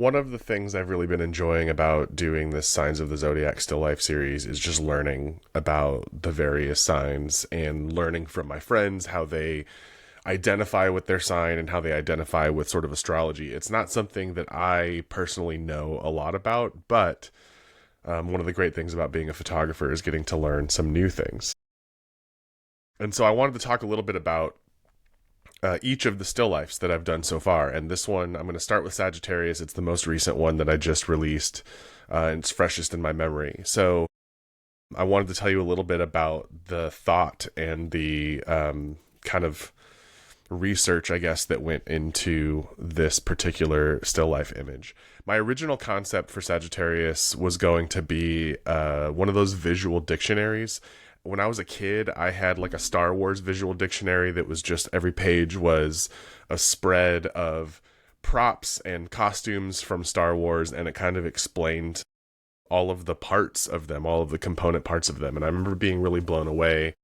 One of the things I've really been enjoying about doing this Signs of the Zodiac Still Life series is just learning about the various signs and learning from my friends how they identify with their sign and how they identify with sort of astrology. It's not something that I personally know a lot about, but one of the great things about being a photographer is getting to learn some new things. And so I wanted to talk a little bit about each of the still lifes that I've done so far. And this one, I'm going to start with Sagittarius. It's the most recent one that I just released, and it's freshest in my memory. So I wanted to tell you a little bit about the thought and the kind of research, I guess, that went into this particular still life image. My original concept for Sagittarius was going to be one of those visual dictionaries. When I was a kid, I had like a Star Wars visual dictionary that was just every page was a spread of props and costumes from Star Wars, and it kind of explained all of the parts of them, all of the component parts of them. And I remember being really blown away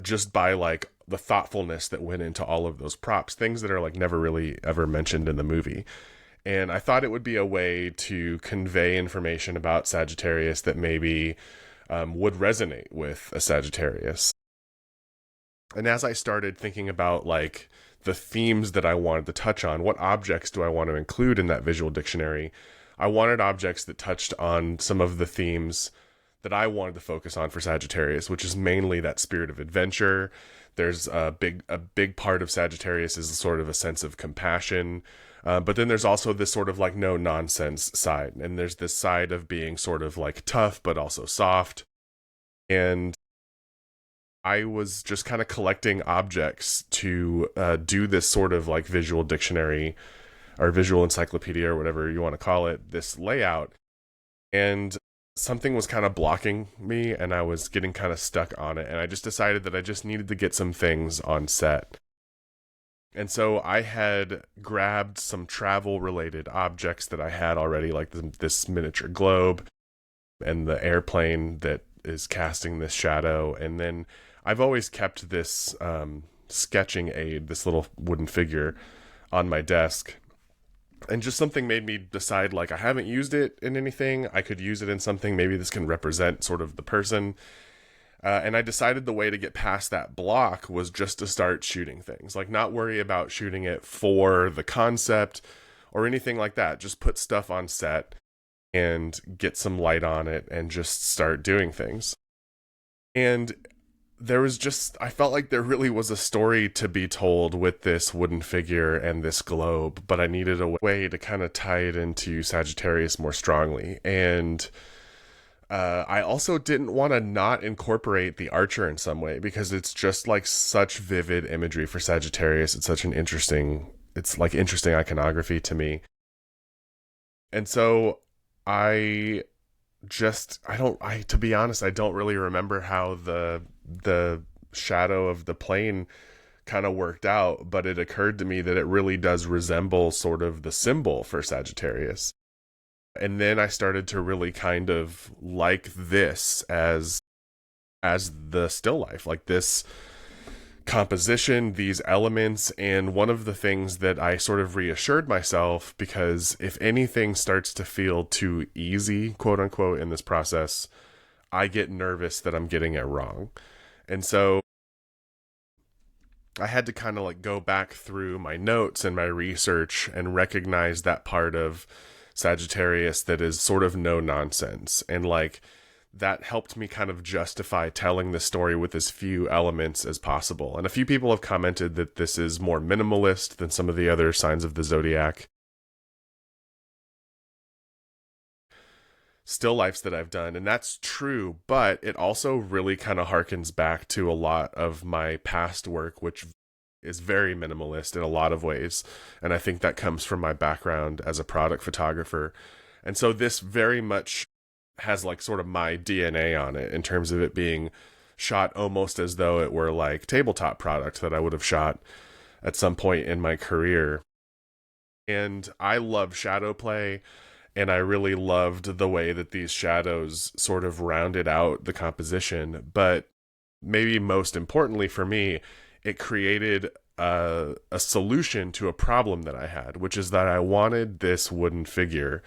just by like the thoughtfulness that went into all of those props, things that are like never really ever mentioned in the movie. And I thought it would be a way to convey information about Sagittarius that maybe would resonate with a Sagittarius. And as I started thinking about like the themes that I wanted to touch on, what objects do I want to include in that visual dictionary? I wanted objects that touched on some of the themes that I wanted to focus on for Sagittarius, which is mainly that spirit of adventure. There's a big part of Sagittarius is sort of a sense of compassion. But then there's also this sort of like no nonsense side. And there's this side of being sort of like tough, but also soft. And I was just kind of collecting objects to do this sort of like visual dictionary or visual encyclopedia or whatever you want to call it, this layout. And something was kind of blocking me and I was getting kind of stuck on it. And I just decided that I just needed to get some things on set. And so I had grabbed some travel related objects that I had already, like this miniature globe and the airplane that is casting this shadow. And then I've always kept this sketching aid, this little wooden figure, on my desk. And just something made me decide, like, I haven't used it in anything. I could use it in something. Maybe this can represent sort of the person. And I decided the way to get past that block was just to start shooting things. Like, not worry about shooting it for the concept or anything like that. Just put stuff on set and get some light on it and just start doing things. And there was just, I felt like there really was a story to be told with this wooden figure and this globe, but I needed a way to kind of tie it into Sagittarius more strongly. And I also didn't want to not incorporate the archer in some way because it's just like such vivid imagery for Sagittarius. It's such an interesting, it's like interesting iconography to me. And so I to be honest, I don't really remember how the shadow of the plane kind of worked out, but it occurred to me that it really does resemble sort of the symbol for Sagittarius. And then I started to really kind of like this as the still life, like this composition, these elements. And one of the things that I sort of reassured myself, because if anything starts to feel too easy, quote unquote, in this process, I get nervous that I'm getting it wrong. And so I had to kind of like go back through my notes and my research and recognize that part of Sagittarius that is sort of no nonsense. And like that helped me kind of justify telling the story with as few elements as possible. And a few people have commented that this is more minimalist than some of the other signs of the zodiac still lifes that I've done. And that's true, but it also really kind of harkens back to a lot of my past work, which is very minimalist in a lot of ways. And I think that comes from my background as a product photographer. And so this very much has like sort of my DNA on it in terms of it being shot almost as though it were like tabletop product that I would have shot at some point in my career. And I love shadow play, and I really loved the way that these shadows sort of rounded out the composition. But maybe most importantly for me, it created a solution to a problem that I had, which is that I wanted this wooden figure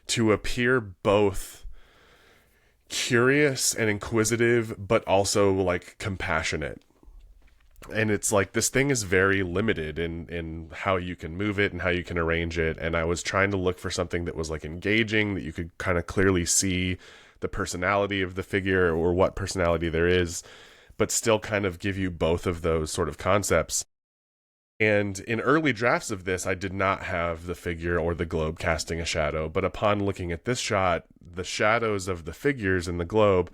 to appear both curious and inquisitive, but also like compassionate. And it's like this thing is very limited in how you can move it and how you can arrange it. And I was trying to look for something that was like engaging, that you could kind of clearly see the personality of the figure or what personality there is, but still kind of give you both of those sort of concepts. And in early drafts of this, I did not have the figure or the globe casting a shadow. But upon looking at this shot, the shadows of the figures in the globe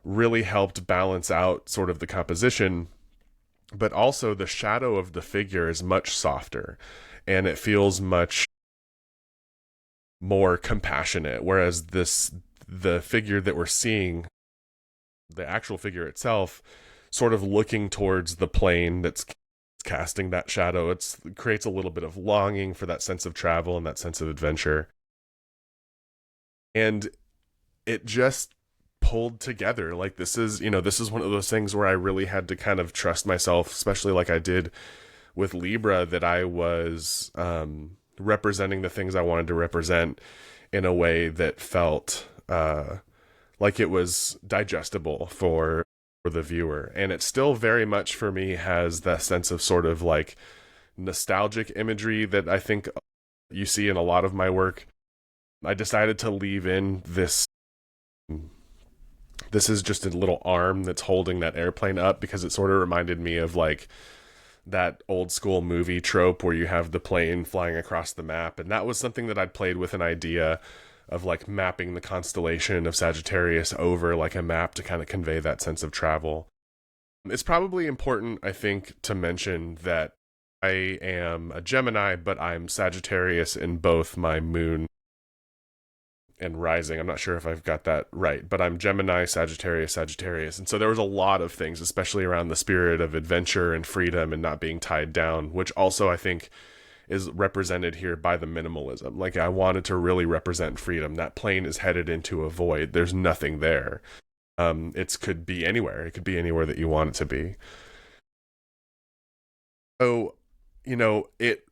really helped balance out sort of the composition. But also the shadow of the figure is much softer and it feels much more compassionate. Whereas the figure that we're seeing, the actual figure itself, sort of looking towards the plane that's casting that shadow, it creates a little bit of longing for that sense of travel and that sense of adventure. And it just pulled together. Like this is one of those things where I really had to kind of trust myself, especially like I did with Libra, that I was representing the things I wanted to represent in a way that felt like it was digestible for the viewer. And it still very much for me has that sense of sort of like nostalgic imagery that I think you see in a lot of my work. I decided to leave in this is just a little arm that's holding that airplane up, because it sort of reminded me of like that old school movie trope where you have the plane flying across the map. And that was something that I'd played with, an idea of like mapping the constellation of Sagittarius over like a map to kind of convey that sense of travel. It's probably important, I think, to mention that I am a Gemini, but I'm Sagittarius in both my moon and rising. I'm not sure if I've got that right, but I'm Gemini, Sagittarius, Sagittarius. And so there was a lot of things, especially around the spirit of adventure and freedom and not being tied down, which also I think is represented here by the minimalism. Like I wanted to really represent freedom. That plane is headed into a void. There's nothing there. It could be anywhere. It could be anywhere that you want it to be. So, it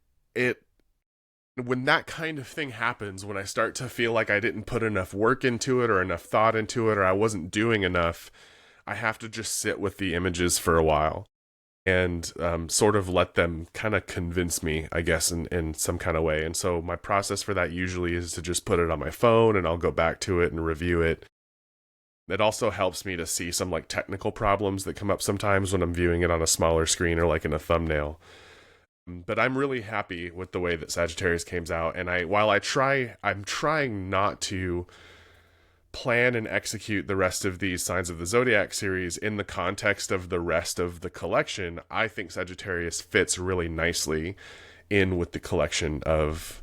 when that kind of thing happens, when I start to feel like I didn't put enough work into it or enough thought into it, or I wasn't doing enough, I have to just sit with the images for a while and sort of let them kind of convince me, I guess, in some kind of way. And so my process for that usually is to just put it on my phone and I'll go back to it and review it. It also helps me to see some like technical problems that come up sometimes when I'm viewing it on a smaller screen or like in a thumbnail. But I'm really happy with the way that Sagittarius came out. And I'm trying not to plan and execute the rest of these Signs of the Zodiac series in the context of the rest of the collection. I think Sagittarius fits really nicely in with the collection of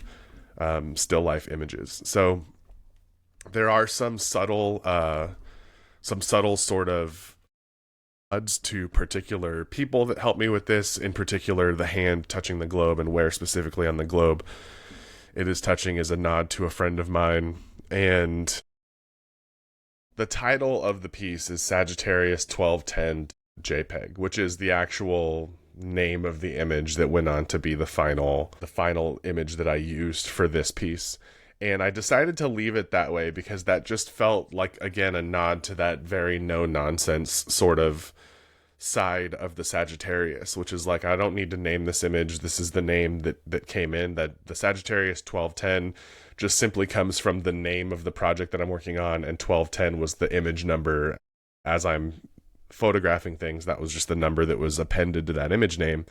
still life images. So there are some subtle sort of nods to particular people that help me with this. In particular, the hand touching the globe and where specifically on the globe it is touching is a nod to a friend of mine. And the title of the piece is Sagittarius 1210 JPEG, which is the actual name of the image that went on to be the final image that I used for this piece. And I decided to leave it that way because that just felt like, again, a nod to that very no-nonsense sort of side of the Sagittarius, which is like, I don't need to name this image. This is the name that came in. That the Sagittarius 1210 just simply comes from the name of the project that I'm working on, and 1210 was the image number. As I'm photographing things, that was just the number that was appended to that image name.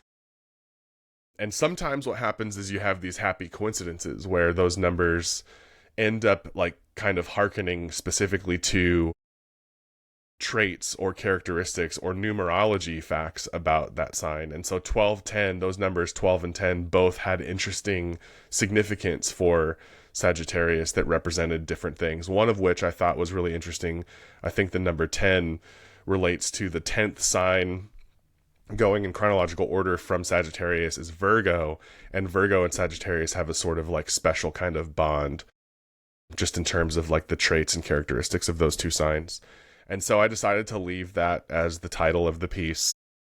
And sometimes what happens is you have these happy coincidences where those numbers end up like kind of hearkening specifically to traits or characteristics or numerology facts about that sign. And so 1210, those numbers 12 and 10 both had interesting significance for Sagittarius that represented different things. One of which I thought was really interesting. I think the number 10 relates to the 10th sign going in chronological order from Sagittarius is Virgo, and Virgo and Sagittarius have a sort of like special kind of bond just in terms of like the traits and characteristics of those two signs. And so I decided to leave that as the title of the piece.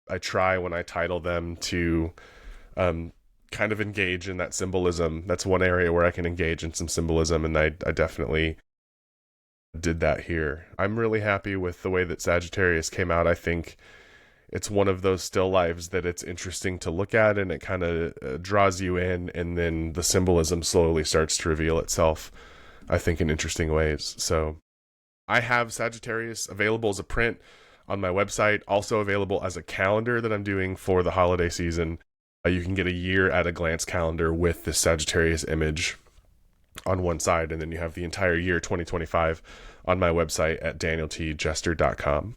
I try when I title them to kind of engage in that symbolism. That's one area where I can engage in some symbolism, and I definitely did that here. I'm really happy with the way that Sagittarius came out. I think it's one of those still lives that it's interesting to look at, and it kind of draws you in, and then the symbolism slowly starts to reveal itself, I think, in interesting ways. So I have Sagittarius available as a print on my website, also available as a calendar that I'm doing for the holiday season. You can get a year at a glance calendar with this Sagittarius image on one side, and then you have the entire year 2025 on my website at danieltjester.com.